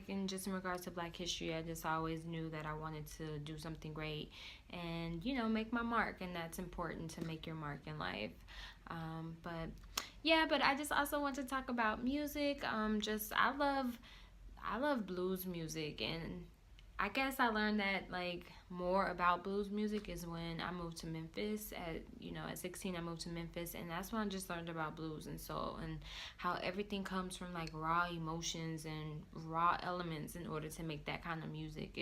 like in regards to Black history, I just always knew that I wanted to do something great and, make my mark. And that's important, to make your mark in life. But yeah, but I just also want to talk about music. I love blues music, and I guess I learned that, like, more about blues music is when I moved to Memphis. At 16 I moved to Memphis, and that's when I just learned about blues and soul, and how everything comes from like raw emotions and raw elements in order to make that kind of music.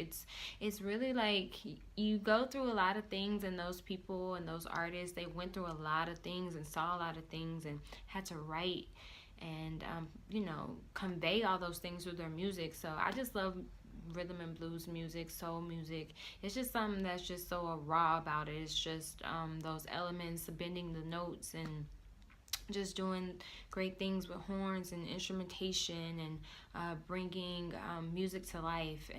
It's really like you go through a lot of things, and those people and those artists, they went through a lot of things and saw a lot of things and had to write and convey all those things through their music. So I just love rhythm and blues music, soul music. It's just something that's just so raw about it. It's just those elements, bending the notes, and just doing great things with horns and instrumentation, and bringing music to life,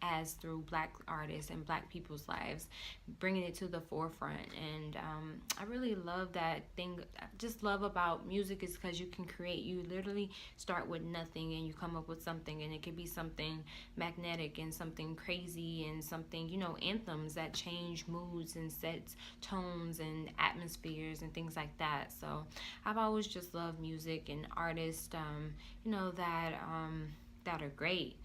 as through Black artists and Black people's lives, bringing it to the forefront. And I really love that thing. I just love about music is because you can create. You literally start with nothing and you come up with something, and it could be something magnetic and something crazy and something, anthems that change moods and sets tones and atmospheres and things like that. So I've always just loved music and artists, that are great.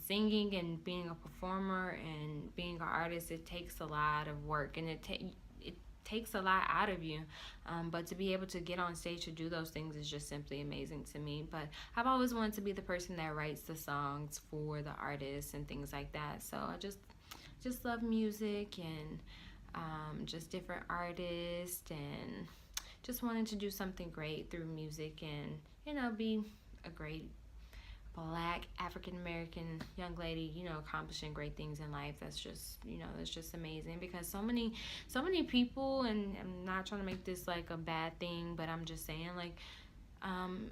Singing and being a performer and being an artist, it takes a lot of work, and it takes a lot out of you. But to be able to get on stage to do those things is just simply amazing to me. But I've always wanted to be the person that writes the songs for the artists and things like that. So I just love music, and just different artists, and just wanted to do something great through music, and be a great Black African American young lady, accomplishing great things in life. That's just amazing, because so many people, and I'm not trying to make this like a bad thing, but I'm just saying, like,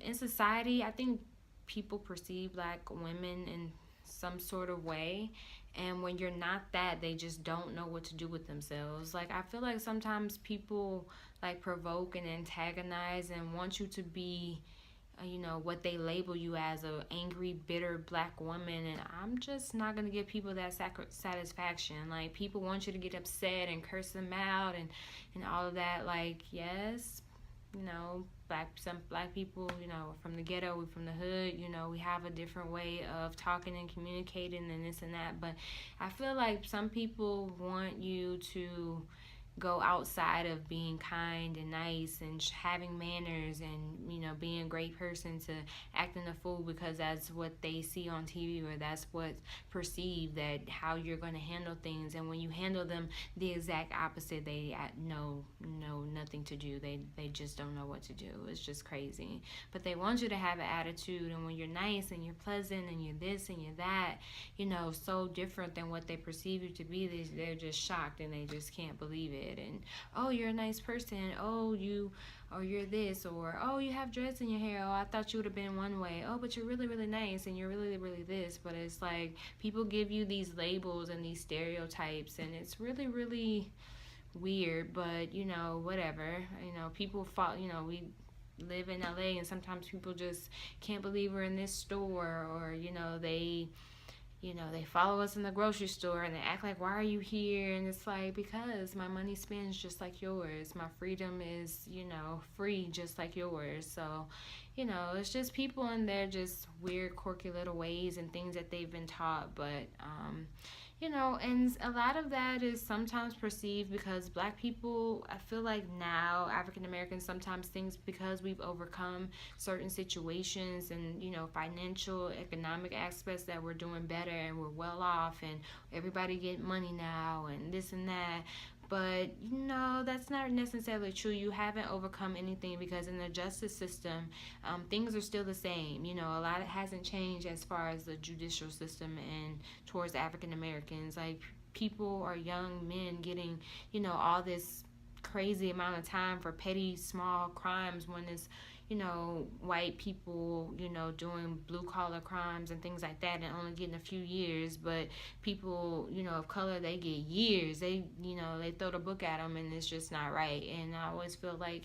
in society, I think people perceive Black women in some sort of way, and when you're not that, they just don't know what to do with themselves. Like, I feel like sometimes people like provoke and antagonize and want you to be, what they label you as, a angry, bitter Black woman, and I'm just not gonna give people that satisfaction. Like, people want you to get upset and curse them out, and all of that. Like, yes, some Black people, from the ghetto, we from the hood, we have a different way of talking and communicating and this and that. But I feel like some people want you to go outside of being kind and nice and having manners, and being a great person, to acting a fool because that's what they see on TV, or that's what's perceived, that how you're going to handle things. And when you handle them the exact opposite, they know nothing to do. They just don't know what to do. It's just crazy. But they want you to have an attitude, and when you're nice and you're pleasant and you're this and you're that, so different than what they perceive you to be, they're just shocked, and they just can't believe it. And, oh, you're a nice person, oh, you're this, or, oh, you have dreads in your hair, oh, I thought you would have been one way, oh, but you're really, really nice, and you're really, really this. But it's like people give you these labels and these stereotypes, and it's really, really weird. But whatever. People fall. We live in LA, and sometimes people just can't believe we're in this store, or they follow us in the grocery store, and they act like, why are you here? And it's like, because my money spends just like yours. My freedom is, free just like yours. So, it's just people in their just weird, quirky little ways and things that they've been taught. But, and a lot of that is sometimes perceived because Black people, I feel like now, African Americans, sometimes things, because we've overcome certain situations and, financial, economic aspects, that we're doing better and we're well off, and everybody get money now and this and that. But that's not necessarily true. You haven't overcome anything, because in the justice system, things are still the same. A lot hasn't changed as far as the judicial system and towards African Americans. Like, people or young men getting, all this crazy amount of time for petty small crimes, when it's white people, doing blue collar crimes and things like that and only getting a few years, but people, of color, they get years. They throw the book at them and it's just not right. And I always feel like,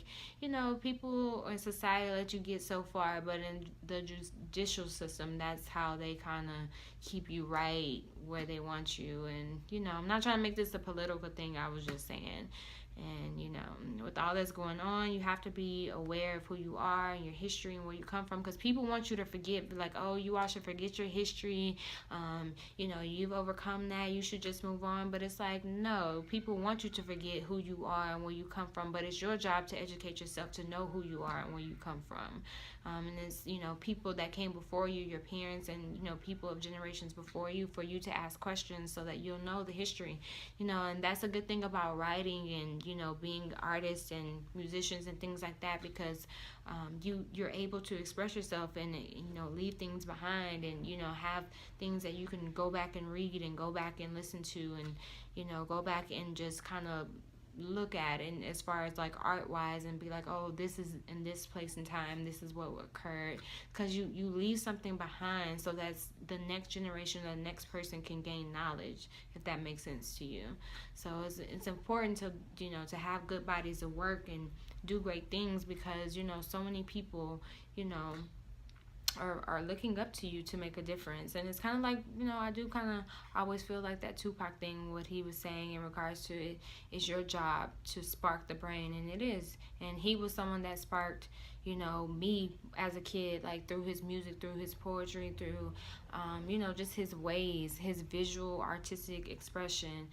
people in society let you get so far, but in the judicial system, that's how they kind of keep you right where they want you. And, I'm not trying to make this a political thing. I was just saying. And, with all that's going on, you have to be aware of who you are and your history and where you come from, because people want you to forget, like, oh, you all should forget your history. You've overcome that. You should just move on. But it's like, no, people want you to forget who you are and where you come from. But it's your job to educate yourself to know who you are and where you come from. And it's, people that came before you, your parents, and, people of generations before you, for you to ask questions so that you'll know the history. And that's a good thing about writing and, being artists and musicians and things like that, because you're able to express yourself and, leave things behind and, have things that you can go back and read and go back and listen to and, go back and just kind of look at, and as far as like art wise, and be like, oh, this is in this place and time, this is what occurred, because you leave something behind so that the next generation or the next person can gain knowledge, if that makes sense to you. So it's important to to have good bodies of work and do great things, because so many people are looking up to you to make a difference. And it's kind of like, I do kind of always feel like that Tupac thing, what he was saying in regards to it is your job to spark the brain, and it is. And he was someone that sparked, me as a kid, like through his music, through his poetry, through, just his ways, his visual artistic expression,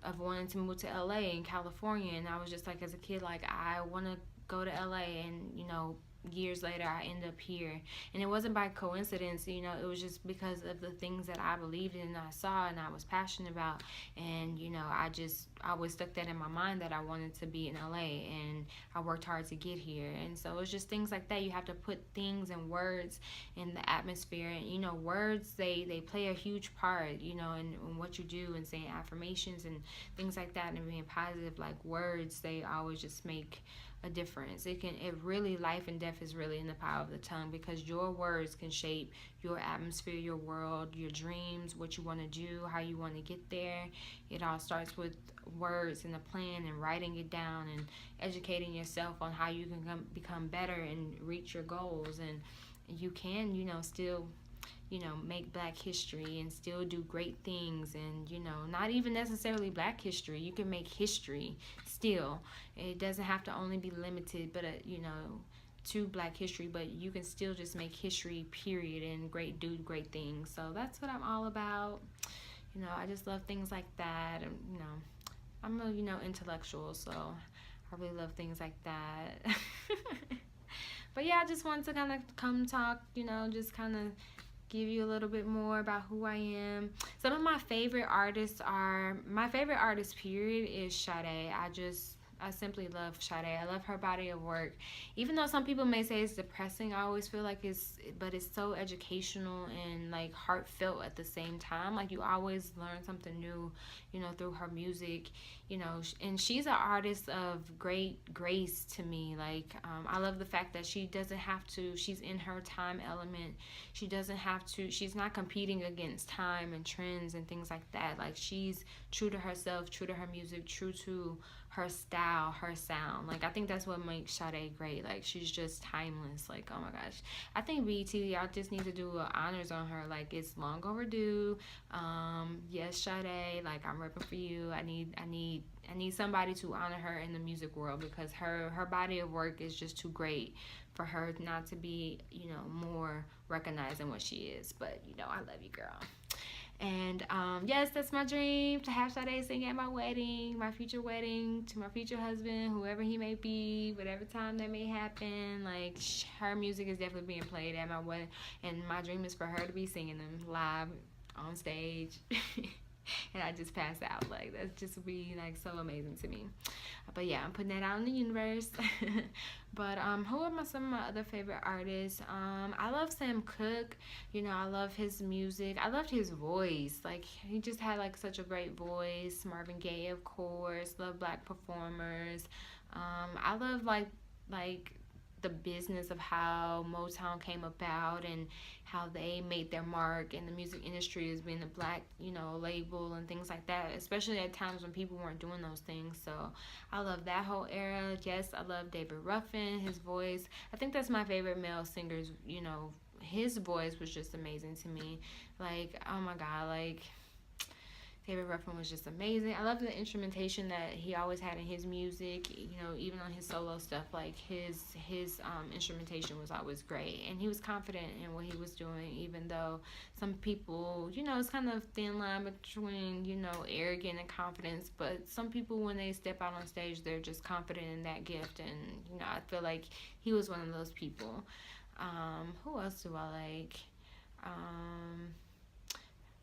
of wanting to move to LA in California. And I was just like, as a kid, like, I want to go to LA, and, years later I end up here. And it wasn't by coincidence, it was just because of the things that I believed in and I saw and I was passionate about. And I always stuck that in my mind, that I wanted to be in LA, and I worked hard to get here. And so it's just things like that. You have to put things and words in the atmosphere, and words, they play a huge part, in what you do, and saying affirmations and things like that, and being positive. Like, words, they always just make a difference. It really, life and death is really in the power of the tongue, because your words can shape your atmosphere, your world, your dreams, what you want to do, how you want to get there. It all starts with words and a plan, and writing it down, and educating yourself on how you can become better and reach your goals. And you can, still make Black history and still do great things. And not even necessarily Black history, you can make history still. It doesn't have to only be limited, but to Black history, but you can still just make history, period, and do great things. So that's what I'm all about. I just love things like that. And I'm a intellectual, so I really love things like that. But yeah, I just wanted to kind of come talk, just kind of give you a little bit more about who I am. Some of my favorite artists period is Sade. I simply love Sade. I love her body of work. Even though some people may say it's depressing, I always feel like it's so educational and like heartfelt at the same time. Like, you always learn something new, through her music, and she's an artist of great grace to me. Like, I love the fact that she doesn't have to, she's in her time element. She's not competing against time and trends and things like that. Like, she's true to herself, true to her music, true to her style, her sound. Like, I think that's what makes Sade great. Like, she's just timeless. Like, oh my gosh, I think BET, y'all just need to do honors on her. Like, it's long overdue. Yes, Sade, like, I'm repping for you. I need somebody to honor her in the music world, because her body of work is just too great for her not to be more recognized than what she is. But I love you, girl. And yes, that's my dream, to have Sade sing at my wedding, my future wedding, to my future husband, whoever he may be, whatever time that may happen. Like, her music is definitely being played at my wedding, and my dream is for her to be singing them live on stage. And I just pass out. Like, that's just be like so amazing to me. But yeah, I'm putting that out in the universe. But who are some of my other favorite artists? I love Sam Cooke. I love his music. I loved his voice. Like, he just had like such a great voice. Marvin Gaye, of course. Love Black performers. I love like the business of how Motown came about and how they made their mark in the music industry as being a black, label and things like that, especially at times when people weren't doing those things. So I love that whole era. Yes, I love David Ruffin, his voice. I think that's my favorite male singers, his voice was just amazing to me. Like, oh my God, like David Ruffin was just amazing. I love the instrumentation that he always had in his music. Even on his solo stuff, like his instrumentation was always great, and he was confident in what he was doing. Even though some people, it's kind of thin line between arrogant and confidence. But some people, when they step out on stage, they're just confident in that gift, and I feel like he was one of those people. Who else do I like? Um,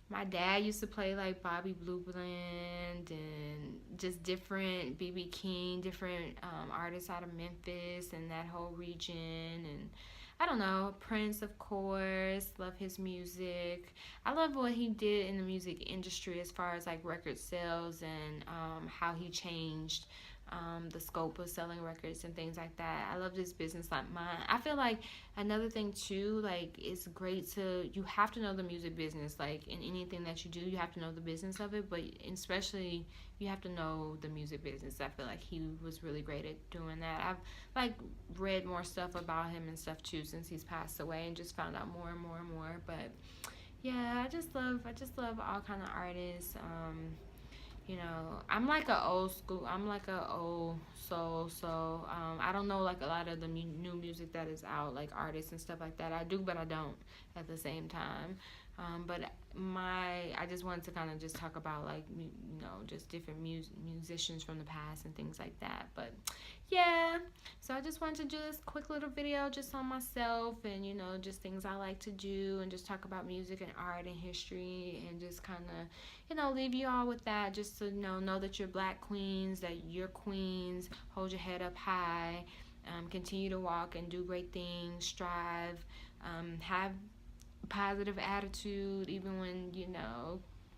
my dad used to play like Bobby Blue Bland and just different BB King, different artists out of Memphis and that whole region. And I don't know, Prince, of course, love his music. I love what he did in the music industry as far as like record sales and how he changed the scope of selling records and things like that. I love this business like mine. I feel like another thing too, like it's great you have to know the music business. Like in anything that you do, you have to know the business of it, but especially you have to know the music business. I feel like he was really great at doing that. I've like read more stuff about him and stuff too since he's passed away, and just found out more and more and more. But yeah, I just love all kind of artists. I'm like a old school. I'm like a old soul. So I don't know like a lot of the new music that is out, like artists and stuff like that. I do, but I don't at the same time. But I just wanted to kind of just talk about like just different musicians from the past and things like that. But yeah, so I just wanted to do this quick little video just on myself and just things I like to do, and just talk about music and art and history, and just kind of leave you all with that, just to know that you're black queens, that you're queens. Hold your head up high. Continue to walk and do great things. Strive. Have a positive attitude even when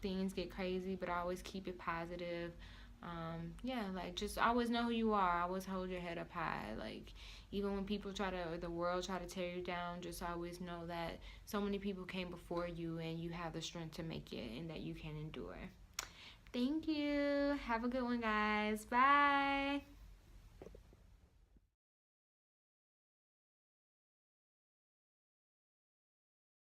things get crazy, but always keep it positive. Yeah, like just always know who you are. Always hold your head up high. Like even when people or the world try to tear you down, just always know that so many people came before you, and you have the strength to make it, and that you can endure. Thank you. Have a good one, guys. Bye.